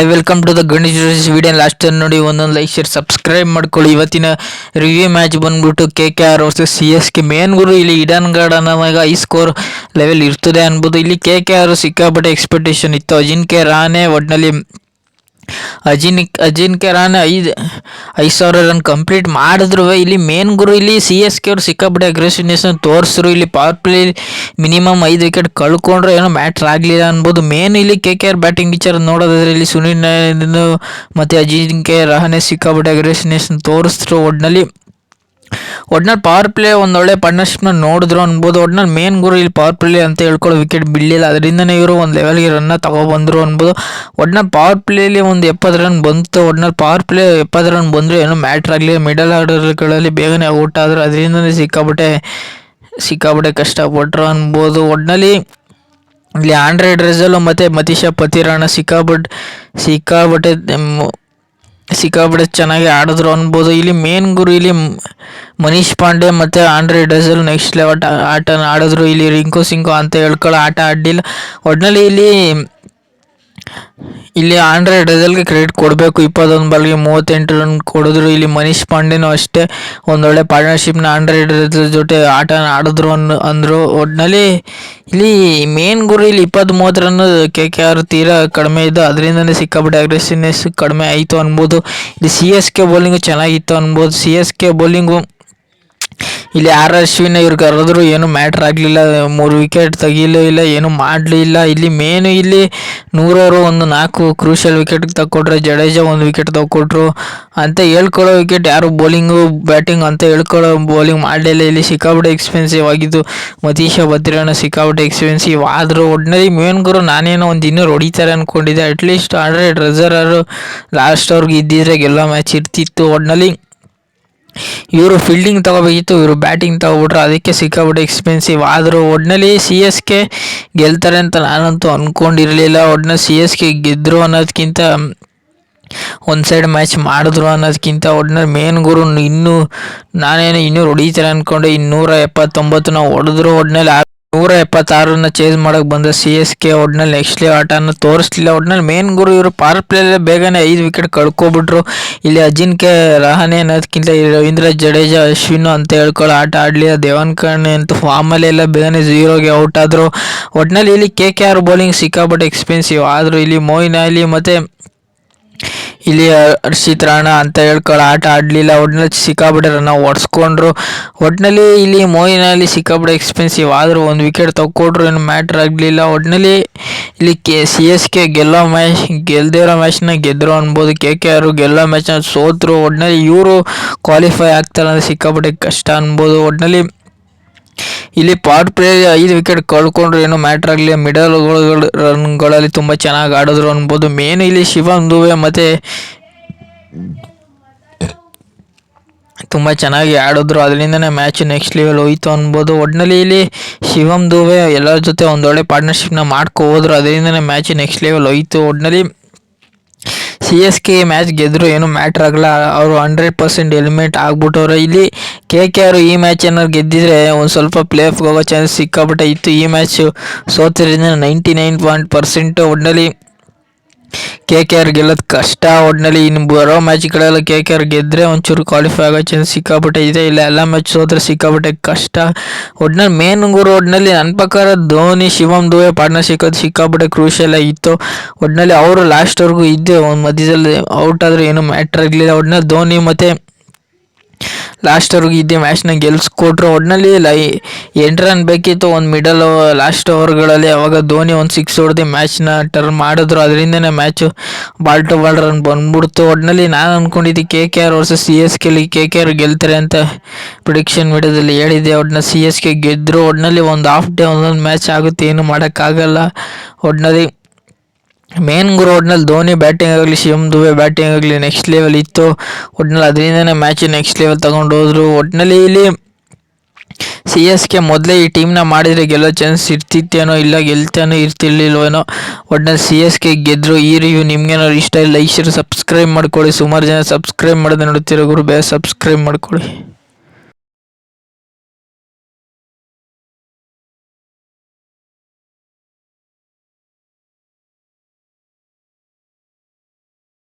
I welcome to the Ganesh video last ನೋಡಿ ಒಂದೊಂದು like share subscribe ಮಾಡ್ಕೊಳ್ಳಿ. ಇವತ್ತಿನ ರಿವ್ಯೂ ಮ್ಯಾಚ್ ಬಂದ್ಬಿಟ್ಟು KKR ವರ್ಸಸ್ CSK. ಮೇನ್ ಗುರು ಇಲ್ಲಿ Eden Garden high score level ಇರ್ತದೆ ಅನ್ಬೋದು. ಇಲ್ಲಿ KKR ಸಿಕ್ಕಾಪಟ್ಟೆ ಎಕ್ಸ್ಪೆಕ್ಟೇಷನ್ ಇತ್ತು. ಅಜಿಂಕ್ಯ ರಹಾನೆ ಒಟ್ಟಿನಲ್ಲಿ ಅಜಿಂಕ್ಯ ರಹಾನೆ 5,000 ರನ್ ಕಂಪ್ಲೀಟ್ ಮಾಡಿದ್ರು. ಇಲ್ಲಿ ಮೇನ್ ಗುರು ಇಲ್ಲಿ CSK ಅವರು ಸಿಕ್ಕಾಪಟ್ಟೆ ಅಗ್ರೆಸಿವ್ನೆಸ್ ತೋರಿಸಿದ್ರು. ಇಲ್ಲಿ ಪವರ್ ಪ್ಲೇ ಮಿನಿಮಮ್ 5 ವಿಕೆಟ್ ಕಳ್ಕೊಂಡ್ರೆ ಏನೋ ಮ್ಯಾಟ್ರ್ ಆಗಲಿಲ್ಲ ಅನ್ಬೋದು. ಮೇನ್ ಇಲ್ಲಿ KKR ಬ್ಯಾಟಿಂಗ್ ವಿಚಾರ ನೋಡೋದಾದ್ರೆ ಇಲ್ಲಿ ಸುನಿಲ್ ನಾರಾಯಣ್ ಮತ್ತು ಅಜಿಂಕ್ಯ ರಹಾನೆ ಸಿಕ್ಕಾಪಟ್ಟೆ ಅಗ್ರೆಸಿವ್ನೆಸ್ ತೋರಿಸಿದ್ರು. ಒಟ್ಟಿನಲ್ಲಿ ಪವರ್ ಪ್ಲೇ ಒಂದೊಳ್ಳೆ ಪಾರ್ಟ್ನರ್ಶಿಪ್ನ ನೋಡಿದ್ರು ಅನ್ಬೋದು. ಒಟ್ಟಿನಲ್ಲಿ ಮೇನ್ ಗುರು ಇಲ್ಲಿ ಪವರ್ ಪ್ಲೇ ಅಂತ ಹೇಳ್ಕೊಳ್ಳೋ ವಿಕೆಟ್ ಬೀಳಲಿಲ್ಲ, ಅದರಿಂದನೇ ಇವರು ಒಂದು ಲೆವೆಲ್ಗೆ ರನ್ನ ತಗೊಬಂದರು ಅನ್ಬೋದು. ಒಟ್ಟಿನಲ್ಲಿ ಪವರ್ ಪ್ಲೇಲಿ ಒಂದು 70 ರನ್ ಬಂತು. ಒಟ್ಟಿನಲ್ಲಿ ಪವರ್ ಪ್ಲೇ 70 ರನ್ ಬಂದರೆ ಏನೂ ಮ್ಯಾಟ್ರ್ ಆಗಲಿಲ್ಲ. ಮಿಡಲ್ ಆರ್ಡರ್ಗಳಲ್ಲಿ ಬೇಗನೆ ಔಟ್ ಆದರು, ಅದರಿಂದನೇ ಸಿಕ್ಕಾಪಟ್ಟೆ ಕಷ್ಟಪಟ್ಟರು ಅನ್ಬೋದು. ಒಟ್ಟಿನಲ್ಲಿ ಇಲ್ಲಿ ಆಂಡ್ರೆ ಡ್ರೆಸಲು ಮತ್ತು ಮತೀಶ ಪತಿರಾಣ ಸಿಕ್ಕಾಪಟ್ಟೆ ಚೆನ್ನಾಗಿ ಆಡಿದ್ರು ಅನ್ಬೋದು. ಇಲ್ಲಿ ಮೇನ್ ಗುರು ಇಲ್ಲಿ ಮನೀಶ್ ಪಾಂಡೆ ಮತ್ತು ಆಂಡ್ರೆ ಡ್ರೆಸಲ್ ನೆಕ್ಸ್ಟ್ ಲೆವೆಲ್ ಆಟ ಆಡಿದ್ರು. ಇಲ್ಲಿ ರಿಂಕು ಸಿಂಗ್ ಅಂತ ಹೇಳ್ಕೊಳ್ಳೋ ಆಟ ಆಡಲಿಲ್ಲ. ಒಟ್ಟಿನಲ್ಲಿ ಇಲ್ಲಿ ಆಂಡ್ರೆ ಡ್ರೆಸಲ್ಗೆ ಕ್ರೆಡಿಟ್ ಕೊಡಬೇಕು. 21 ಬಾಲ್ಗೆ 38 ರನ್ ಕೊಡಿದ್ರು. ಇಲ್ಲಿ ಮನೀಶ್ ಪಾಂಡೆನೂ ಅಷ್ಟೇ ಒಂದೊಳ್ಳೆ ಪಾರ್ಟ್ನರ್ಶಿಪ್ನ ಆಂಡ್ರೆ ಡ್ರೆಸಲ್ ಜೊತೆ ಆಟ ಆಡಿದ್ರು ಅಂದರು. ಒಟ್ಟಿನಲ್ಲಿ ಇಲ್ಲಿ ಮೇನ್ ಗುರು ಇಲ್ಲಿ 20-30 ರನ್ KKR ತೀರಾ ಕಡಿಮೆ ಇದ್ದು, ಅದರಿಂದನೇ ಸಿಕ್ಕಾಪಟ್ಟೆ ಅಗ್ರೆಸಿವ್ನೆಸ್ ಕಡಿಮೆ ಆಯಿತು ಅನ್ಬೋದು. ಇಲ್ಲಿ CSK ಬೌಲಿಂಗು ಚೆನ್ನಾಗಿತ್ತು ಅನ್ಬೋದು. CSK ಬೌಲಿಂಗು ಇಲ್ಲಿ ಅಶ್ವಿನ್ ಇವ್ರು ಕರೆದ್ರು, ಏನು ಮ್ಯಾಟ್ರ್ ಆಗಲಿಲ್ಲ. 3 ವಿಕೆಟ್ ತೆಗಿಲಿಲ್ಲ, ಏನು ಮಾಡಲಿಲ್ಲ. ಇಲ್ಲಿ ಮೇನು ಇಲ್ಲಿ 100 ಅವರು 4 ಕ್ರೂಷಿಯಲ್ ವಿಕೆಟ್ ತಗೊಟ್ರೆ, ಜಡೇಜಾ 1 ವಿಕೆಟ್ ತಗೊಟ್ರು ಅಂತ ಹೇಳ್ಕೊಳ್ಳೋ ವಿಕೆಟ್ ಯಾರು ಬೌಲಿಂಗು ಬ್ಯಾಟಿಂಗ್ ಅಂತ ಹೇಳ್ಕೊಳ್ಳೋ ಬೌಲಿಂಗ್ ಮಾಡಲಿಲ್ಲ. ಇಲ್ಲಿ ಸಿಕ್ಕಾಪಟ್ಟೆ ಎಕ್ಸ್ಪೆನ್ಸಿವ್ ಆಗಿದ್ದು. ಮತೀಶ ಪತಿರಾಣ ಸಿಕ್ಕಾಪಟ್ಟೆ ಎಕ್ಸ್ಪೆನ್ಸಿವ್ ಆದರು. ಒಟ್ಟಿನಲ್ಲಿ ಮೇನ್ ಗುರು ನಾನೇನೋ ಒಂದು ಇನ್ನೂರು ಹೊಡಿತಾರೆ ಅಂದ್ಕೊಂಡಿದ್ದೆ. ಅಟ್ಲೀಸ್ಟ್ ಆಂಡ್ರೆ ಡ್ರೆಸರ್ ಲಾಸ್ಟ್ ಅವ್ರಿಗೆ ಇದ್ದಿದ್ರೆ ಗೆಲ್ಲೋ ಮ್ಯಾಚ್ ಇರ್ತಿತ್ತು. ಒಟ್ಟಿನಲ್ಲಿ ಇವರು ಫೀಲ್ಡಿಂಗ್ ತಗೋಬೇಕಿತ್ತು, ಇವರು ಬ್ಯಾಟಿಂಗ್ ತಗೊಬಿಟ್ರು, ಅದಕ್ಕೆ ಸಿಕ್ಕಾಪಟ್ಟೆ ಎಕ್ಸ್ಪೆನ್ಸಿವ್ ಆದರು. ಒಟ್ಟಿನಲ್ಲಿ CSK ಗೆಲ್ತಾರೆ ಅಂತ ನಾನಂತೂ ಅಂದ್ಕೊಂಡಿರಲಿಲ್ಲ. ಒಟ್ಟಿನಲ್ಲಿ CSK ಗೆದ್ದರು ಅನ್ನೋದಕ್ಕಿಂತ ಒಂದು ಸೈಡ್ ಮ್ಯಾಚ್ ಮಾಡಿದ್ರು ಅನ್ನೋದಕ್ಕಿಂತ ಒಟ್ಟಿನಲ್ಲಿ ಮೇನ್ ಗುರು ನಾನೇನು 200 ಹೊಡಿತಾರೆ ಅಂದ್ಕೊಂಡೆ, 279 ನಾವು ಹೊಡೆದ್ರು. ಒಟ್ಟಿನಲ್ಲಿ 176 ಚೇಸ್ ಮಾಡೋಕ್ಕೆ ಬಂದ CSK. ಒಟ್ಟಿನಲ್ಲಿ ನೆಕ್ಸ್ಟ್ ಲೆವೆಲ್ ಆಟನ ತೋರಿಸ್ಲಿಲ್ಲ. ಒಟ್ಟಿನಲ್ಲಿ ಮೇನ್ ಗುರು ಇವರು ಪವರ್ ಪ್ಲೇಲೇ ಬೇಗನೆ 5 ವಿಕೆಟ್ ಕಳ್ಕೊಬಿಟ್ರು. ಇಲ್ಲಿ ಅಜಿಂಕ್ಯ ರಹಾನೆ ಅನ್ನೋದಕ್ಕಿಂತ ರವೀಂದ್ರ ಜಡೇಜಾ, ಅಶ್ವಿನ್ ಅಂತ ಹೇಳ್ಕೊಳ್ಳೋ ಆಟ ಆಡಲಿಲ್ಲ. ದೇವನ್ ಕರ್ಣೆ ಅಂತೂ ಫಾರ್ಮಲ್ಲೆಲ್ಲ ಬೇಗನೆ 0ಗೆ ಔಟ್ ಆದರು. ಒಟ್ಟಿನಲ್ಲಿ ಇಲ್ಲಿ KKR ಬೌಲಿಂಗ್ ಸಿಕ್ಕಾಪಟ್ಟೆ ಎಕ್ಸ್ಪೆನ್ಸಿವ್ ಆದರು. ಇಲ್ಲಿ ಮೊಯಿನ್ ಅಲಿ ಮತ್ತು ಇಲ್ಲಿ ಹರ್ಷಿತ್ ರಾಣಾ ಅಂತ ಹೇಳ್ಕೊಳ್ಳೋ ಆಟ ಆಡಲಿಲ್ಲ. ಒಟ್ಟಿನಲ್ಲಿ ಸಿಕ್ಕಾಪಟ್ಟೆ ರನ್ನ ಹೊಡ್ಸ್ಕೊಂಡ್ರು. ಒಟ್ಟಿನಲ್ಲಿ ಇಲ್ಲಿ ಮೊಯಿನ್ ಅಲಿ ಸಿಕ್ಕಾಪಟ್ಟೆ ಎಕ್ಸ್ಪೆನ್ಸಿವ್ ಆದರೂ 1 ವಿಕೆಟ್ ತಗೊಟ್ರು, ಏನು ಮ್ಯಾಟ್ರ್ ಆಗಲಿಲ್ಲ. ಒಟ್ಟಿನಲ್ಲಿ ಇಲ್ಲಿ CSK ಗೆಲ್ಲದೇ ಇರೋ ಮ್ಯಾಚ್ನ ಗೆದ್ದರು ಅನ್ಬೋದು. KKR ಗೆಲ್ಲೋ ಮ್ಯಾಚ್ನ ಸೋತರು. ಒಟ್ಟಿನಲ್ಲಿ ಇವರು ಕ್ವಾಲಿಫೈ ಆಗ್ತಾರೆ ಅಂದರೆ ಸಿಕ್ಕಾಪಟ್ಟೆ ಕಷ್ಟ ಅನ್ಬೋದು. ಒಟ್ಟಿನಲ್ಲಿ ಇಲ್ಲಿ ಪವರ್ ಪ್ಲೇ 5 ವಿಕೆಟ್ ಕಳ್ಕೊಂಡ್ರು, ಏನೂ ಮ್ಯಾಟ್ರ್ ಆಗಲಿಲ್ಲ. ಮಿಡಲ್ ರನ್ಗಳಲ್ಲಿ ತುಂಬ ಚೆನ್ನಾಗಿ ಆಡಿದ್ರು ಅನ್ಬೋದು. ಮೇನ್ ಇಲ್ಲಿ ಶಿವಮ್ ದುಬೆ ಮತ್ತು ತುಂಬ ಚೆನ್ನಾಗಿ ಆಡಿದ್ರು, ಅದರಿಂದನೇ ಮ್ಯಾಚ್ ನೆಕ್ಸ್ಟ್ ಲೆವೆಲ್ ಹೋಯಿತು ಅನ್ಬೋದು. ಒಟ್ಟಿನಲ್ಲಿ ಇಲ್ಲಿ ಶಿವಮ್ ದುಬೆ ಎಲ್ಲರ ಜೊತೆ ಒಂದೊಳ್ಳೆ ಪಾರ್ಟ್ನರ್ಶಿಪ್ನ ಹೋದ್ರು, ಅದರಿಂದನೇ ಮ್ಯಾಚ್ ನೆಕ್ಸ್ಟ್ ಲೆವೆಲ್ ಹೋಯಿತು. ಒಟ್ಟಿನಲ್ಲಿ CSK ಮ್ಯಾಚ್ ಗೆದ್ದರು, ಏನೂ ಮ್ಯಾಟ್ರ್ ಆಗಲ್ಲ. ಅವರು 100% ಎಲಿಮಿನೇಟ್ ಆಗ್ಬಿಟ್ಟವ್ರೆ. ಇಲ್ಲಿ KKR ಈ ಮ್ಯಾಚ್ ಏನಾದ್ರು ಗೆದ್ದಿದ್ರೆ ಒಂದು ಸ್ವಲ್ಪ ಪ್ಲೇ ಆಫ್ಗೆ ಹೋಗೋ ಚಾನ್ಸ್ ಸಿಕ್ಕಾಪಟ್ಟೆ ಇತ್ತು. ಈ ಮ್ಯಾಚ್ ಸೋತಿರೋದ್ರಿಂದ 99%. ಒಟ್ಟಿನಲ್ಲಿ KKR ಗೆಲ್ಲೋದು ಕಷ್ಟ. ಒಟ್ಟಿನಲ್ಲಿ ಇನ್ನು ಬರೋ ಮ್ಯಾಚ್ಗಳೆಲ್ಲ KKR ಗೆದ್ದರೆ ಒಂಚೂರು ಕ್ವಾಲಿಫೈ ಆಗೋ ಚಾನ್ಸ್ ಸಿಕ್ಕಾಪಟ್ಟೆ ಇದೆ. ಇಲ್ಲ ಎಲ್ಲ ಮ್ಯಾಚ್ ಸೋತ್ರೆ ಸಿಕ್ಕಾಪಟ್ಟೆ ಕಷ್ಟ. ಒಟ್ಟಿನಲ್ಲಿ ಮೇನ್ ಗುರು ಒಟ್ಟಿನಲ್ಲಿ ನನ್ನ ಪ್ರಕಾರ ಧೋನಿ ಶಿವಮ್ ದುಬೆ ಪಾರ್ಟ್ನರ್ಶಿಪ್ ಅದು ಸಿಕ್ಕಾಪಟ್ಟೆ ಕ್ರೂಷಿಯಲ್ ಆಗಿತ್ತು. ಒಟ್ಟಿನಲ್ಲಿ ಅವರು ಲಾಸ್ಟ್ವರೆಗೂ ಇದ್ದೆ, ಒಂದು ಮಧ್ಯದಲ್ಲಿ ಔಟ್ ಆದರೆ ಏನೂ ಮ್ಯಾಟ್ರ್ ಆಗಲಿಲ್ಲ. ಒಟ್ಟಿನಲ್ಲಿ ಧೋನಿ ಮತ್ತು ಲಾಸ್ಟ್ವರೆಗೂ ಇದ್ದೆ ಮ್ಯಾಚ್ನ ಗೆಲ್ಸ್ಕೊಟ್ರು. ಒಟ್ಟಿನಲ್ಲಿ 8 ರನ್ ಬೇಕಿತ್ತು ಒಂದು ಮಿಡಲ್ ಲಾಸ್ಟ್ ಓವರ್ಗಳಲ್ಲಿ. ಅವಾಗ ಧೋನಿ ಒಂದು 6 ಹೊಡೆದು ಮ್ಯಾಚ್ನ ಟರ್ನ್ ಮಾಡಿದ್ರು, ಅದರಿಂದನೇ match ball to ball run ಬಂದ್ಬಿಡ್ತು. ಒಟ್ಟಿನಲ್ಲಿ ನಾನು ಅಂದ್ಕೊಂಡಿದ್ದೆ KKR ವರ್ಸಸ್ CSKಲಿ KKR ಗೆಲ್ತಾರೆ ಅಂತ ಪ್ರಿಡಿಕ್ಷನ್ ವಿಡಿಯೋದಲ್ಲಿ ಹೇಳಿದ್ದೆ. ಒಟ್ಟಿನಲ್ಲಿ CSK ಗೆದ್ದರು. ಒಟ್ಟಿನಲ್ಲಿ ಒಂದು ಹಾಫ್ ಡೇ ಒಂದೊಂದು ಮ್ಯಾಚ್ ಆಗುತ್ತೆ, ಏನು ಮಾಡೋಕ್ಕಾಗಲ್ಲ. ಒಟ್ಟಿನಲ್ಲಿ ಮೇನ್ ಗುರು ಒಟ್ಟಿನಲ್ಲಿ ಧೋನಿ ಬ್ಯಾಟಿಂಗ್ ಆಗಲಿ ಶಿವಮ್ ದುಬೆ ಬ್ಯಾಟಿಂಗ್ ಆಗಲಿ ನೆಕ್ಸ್ಟ್ ಲೆವೆಲ್ ಇತ್ತು. ಒಟ್ಟಿನಲ್ಲಿ ಅದರಿಂದನೇ ಮ್ಯಾಚ್ ನೆಕ್ಸ್ಟ್ ಲೆವೆಲ್ ತಗೊಂಡು ಹೋದ್ರು. ಒಟ್ಟಿನಲ್ಲಿ ಇಲ್ಲಿ CSK ಮೊದಲೇ ಈ ಟೀಮ್ನ ಮಾಡಿದರೆ ಗೆಲ್ಲೋ ಚಾನ್ಸ್ ಇರ್ತಿತ್ತೇನೋ, ಇಲ್ಲ ಗೆಲ್ತಾನೋ ಇರ್ತಿರ್ಲಿಲ್ವೇನೋ. ಒಟ್ಟಿನಲ್ಲಿ CSK ಗೆದ್ದರು. ಈ ರಿವ್ಯೂ ನಿಮ್ಗೇನಾದ್ರು ಇಷ್ಟ ಇಲ್ಲ ಲೈಕ್ ಶೇರ್ ಸಬ್ಸ್ಕ್ರೈಬ್ ಮಾಡ್ಕೊಳ್ಳಿ. ಸುಮಾರು ಜನ ಸಬ್ಸ್ಕ್ರೈಬ್ ಮಾಡೋದು ನೋಡ್ತಿರೋ ಗುರು, ಬೇಗ ಸಬ್ಸ್ಕ್ರೈಬ್ ಮಾಡ್ಕೊಳ್ಳಿ.